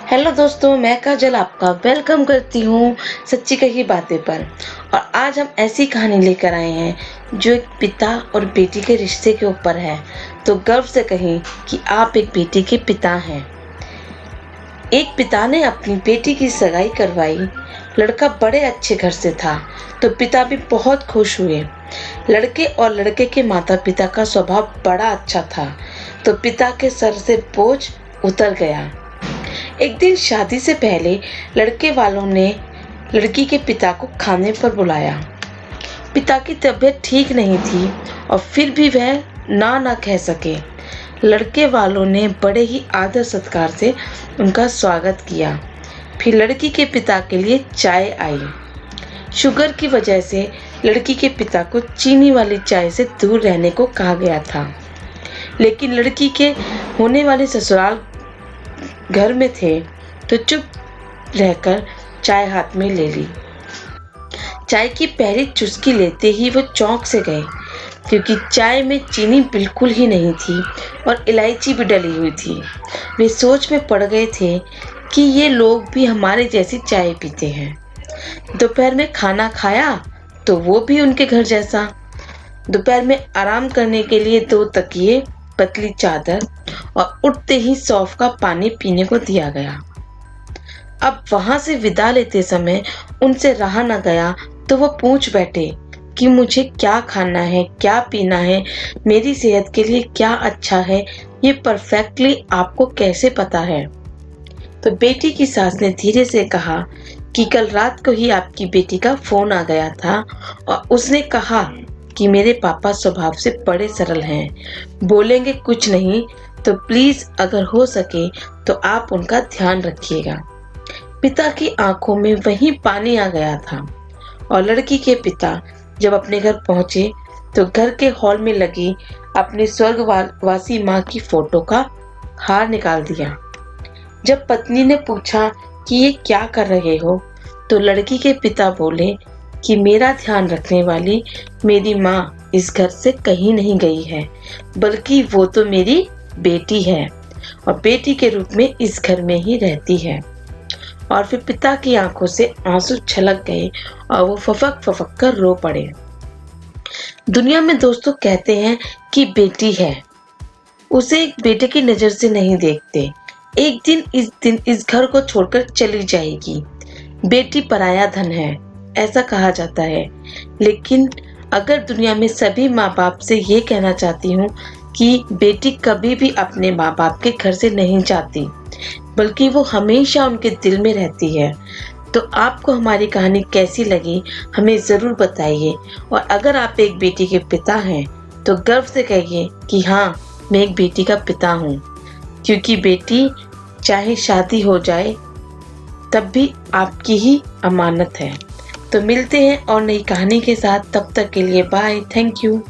Hello दोस्तों, मैं काजल आपका वेलकम करती हूँ सच्ची कही बातें पर। और आज हम ऐसी कहानी लेकर आए हैं जो एक पिता और बेटी के रिश्ते के ऊपर है। तो गर्व से कहें कि आप एक बेटी के पिता हैं। एक पिता ने अपनी बेटी की सगाई करवाई। लड़का बड़े अच्छे घर से था तो पिता भी बहुत खुश हुए। लड़के और लड़के के माता पिता का स्वभाव बड़ा अच्छा था तो पिता के सर से बोझ उतर गया। एक दिन शादी से पहले लड़के वालों ने लड़की के पिता को खाने पर बुलाया। पिता की तबीयत ठीक नहीं थी और फिर भी वह ना कह सके। लड़के वालों ने बड़े ही आदर सत्कार से उनका स्वागत किया। फिर लड़की के पिता के लिए चाय आई। शुगर की वजह से लड़की के पिता को चीनी वाली चाय से दूर रहने को कहा गया था, लेकिन लड़की के होने वाले ससुराल घर में थे तो चुप रहकर चाय हाथ में ले ली। चाय की पहली चुस्की लेते ही वो चौंक से गए, क्योंकि चाय में चीनी बिल्कुल ही नहीं थी और इलायची भी डली हुई थी। वे सोच में पड़ गए थे कि ये लोग भी हमारे जैसी चाय पीते हैं। दोपहर में खाना खाया तो वो भी उनके घर जैसा। दोपहर में आराम करने के लिए 2 तकिए, पतली चादर और उठते ही सौंफ का पानी पीने को दिया गया। अब वहां से विदा लेते समय उनसे रहा न गया तो वो पूछ बैठे कि मुझे क्या खाना है, क्या पीना है, मेरी सेहत के लिए क्या अच्छा है, ये परफेक्टली आपको कैसे पता है। तो बेटी की सास ने धीरे से कहा कि कल रात को ही आपकी बेटी का फोन आ गया था और उसने कहा कि मेरे पापा स्वभाव से बड़े सरल हैं, बोलेंगे कुछ नहीं, तो प्लीज अगर हो सके तो आप उनका ध्यान रखिएगा। पिता की आंखों में वहीं पानी आ गया था और लड़की के पिता जब अपने घर पहुंचे तो घर के हॉल में लगी अपनी स्वर्गवासी माँ की फोटो का हार निकाल दिया। जब पत्नी ने पूछा कि ये क्या कर रहे हो तो लड़की के पिता बोले कि मेरा ध्यान रखने वाली मेरी माँ इस घर से कहीं नहीं गई है, बल्कि वो तो मेरी बेटी है और बेटी के रूप में इस घर में ही रहती है। और फिर पिता की आंखों से आंसू छलक गए और वो फफक फफक कर रो पड़े। दुनिया में दोस्तों कहते हैं कि बेटी है, उसे एक बेटे की नजर से नहीं देखते। एक दिन इस घर को छोड़कर चली जाएगी। बेटी पराया धन है, ऐसा कहा जाता है। लेकिन अगर दुनिया में सभी माँ बाप से ये कहना चाहती हूँ कि बेटी कभी भी अपने माँ बाप के घर से नहीं जाती, बल्कि वो हमेशा उनके दिल में रहती है। तो आपको हमारी कहानी कैसी लगी हमें ज़रूर बताइए। और अगर आप एक बेटी के पिता हैं तो गर्व से कहिए कि हाँ, मैं एक बेटी का पिता हूँ, क्योंकि बेटी चाहे शादी हो जाए तब भी आपकी ही अमानत है। तो मिलते हैं और नई कहानी के साथ, तब तक के लिए बाय, थैंक यू।